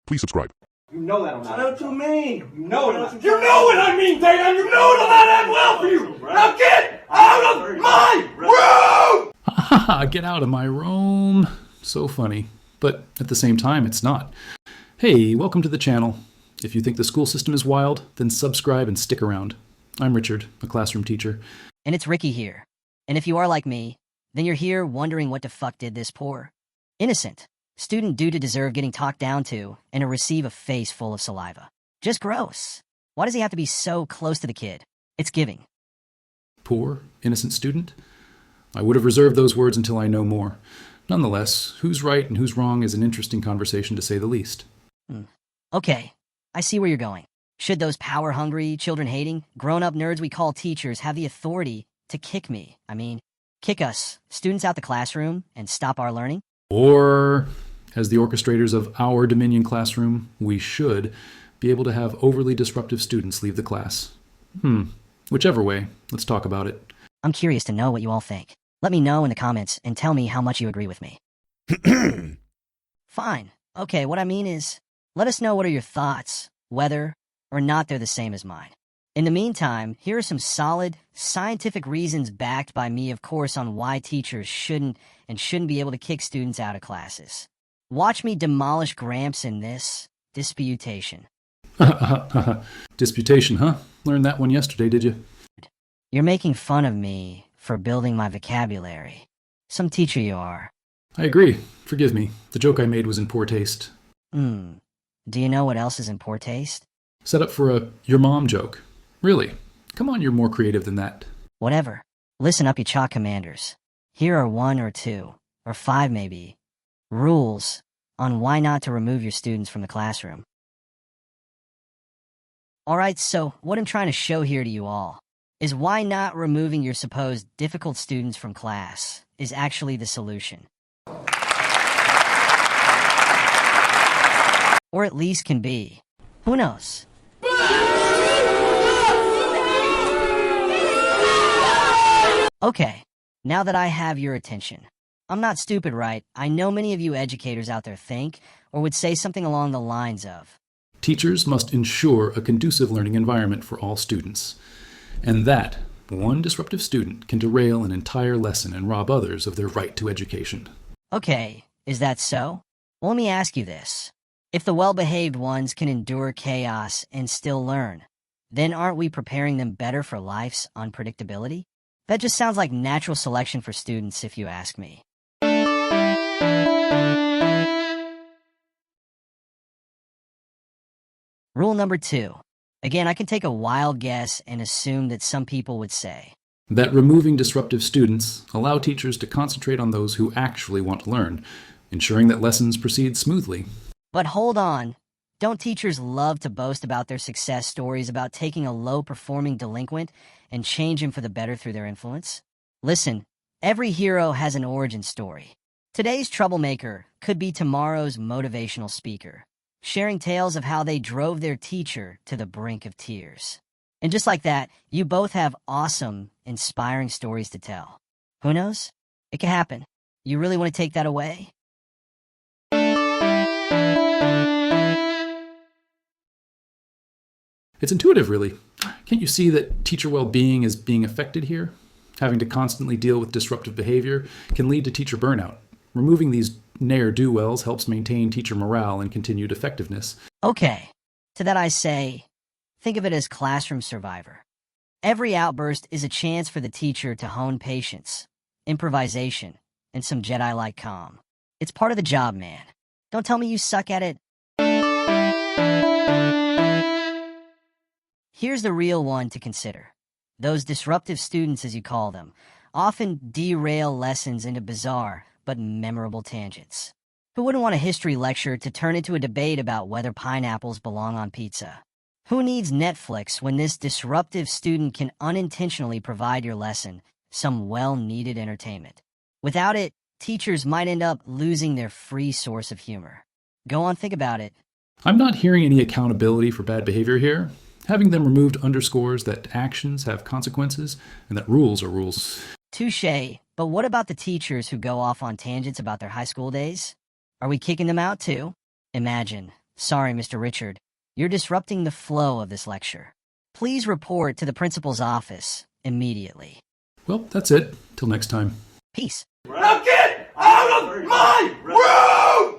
Please subscribe. You know that I'm not. What you mean? You know what I'm. You know what I mean, Taylor. You know I'm not that well for you. Now get out of my room! Haha, get out of my room. So funny. But at the same time, it's not. Hey, welcome to the channel. If you think the school system is wild, then subscribe and stick around. I'm Richard, a classroom teacher. And it's Ricky here. And if you are like me, then you're here wondering what the fuck did this poor, innocent student do to deserve getting talked down to and to receive a face full of saliva. Just gross. Why does he have to be so close to the kid? It's giving. Poor, innocent student? I would have reserved those words until I know more. Nonetheless, who's right and who's wrong is an interesting conversation to say the least. Okay, I see where you're going. Should those power-hungry, children-hating, grown-up nerds we call teachers have the authority to kick me? I mean, kick us, students, out the classroom and stop our learning? Or, as the orchestrators of our Dominion classroom, we should be able to have overly disruptive students leave the class. Whichever way, let's talk about it. I'm curious to know what you all think. Let me know in the comments and tell me how much you agree with me. Fine. Okay, what I mean is, let us know what are your thoughts, whether or not they're the same as mine. In the meantime, here are some solid, scientific reasons backed by me, of course, on why teachers shouldn't be able to kick students out of classes. Watch me demolish Gramps in this disputation. Disputation, huh? Learned that one yesterday, did you? You're making fun of me for building my vocabulary. Some teacher you are. I agree. Forgive me. The joke I made was in poor taste. Do you know what else is in poor taste? Set up for a your mom joke. Really? Come on, you're more creative than that. Whatever. Listen up, you chalk commanders. Here are 1 or 2, or 5 maybe, rules on why not to remove your students from the classroom. Alright, so what I'm trying to show here to you all is why not removing your supposed difficult students from class is actually the solution. Or at least can be. Who knows? Okay, now that I have your attention. I'm not stupid, right? I know many of you educators out there think, or would say something along the lines of, teachers must ensure a conducive learning environment for all students, and that one disruptive student can derail an entire lesson and rob others of their right to education. Okay, is that so? Well, let me ask you this. If the well-behaved ones can endure chaos and still learn, then aren't we preparing them better for life's unpredictability? That just sounds like natural selection for students, if you ask me. Rule number 2. Again, I can take a wild guess and assume that some people would say that removing disruptive students allow teachers to concentrate on those who actually want to learn, ensuring that lessons proceed smoothly. But hold on. Don't teachers love to boast about their success stories about taking a low-performing delinquent and change him for the better through their influence? Listen, every hero has an origin story. Today's troublemaker could be tomorrow's motivational speaker, sharing tales of how they drove their teacher to the brink of tears. And just like that, you both have awesome, inspiring stories to tell. Who knows? It could happen. You really want to take that away? It's intuitive, really. Can't you see that teacher well-being is being affected here? Having to constantly deal with disruptive behavior can lead to teacher burnout. Removing these ne'er-do-wells helps maintain teacher morale and continued effectiveness. Okay. To that I say, think of it as classroom survivor. Every outburst is a chance for the teacher to hone patience, improvisation, and some Jedi-like calm. It's part of the job, man. Don't tell me you suck at it. Here's the real one to consider. Those disruptive students, as you call them, often derail lessons into bizarre but memorable tangents. Who wouldn't want a history lecture to turn into a debate about whether pineapples belong on pizza? Who needs Netflix when this disruptive student can unintentionally provide your lesson some well-needed entertainment? Without it, teachers might end up losing their free source of humor. Go on, think about it. I'm not hearing any accountability for bad behavior here. Having them removed underscores that actions have consequences and that rules are rules. Touché, but what about the teachers who go off on tangents about their high school days? Are we kicking them out too? Imagine Sorry, Mr. Richard. You're disrupting the flow of this lecture. Please report to the principal's office immediately. Well, that's it. Till next time. Peace. Now get out of my room!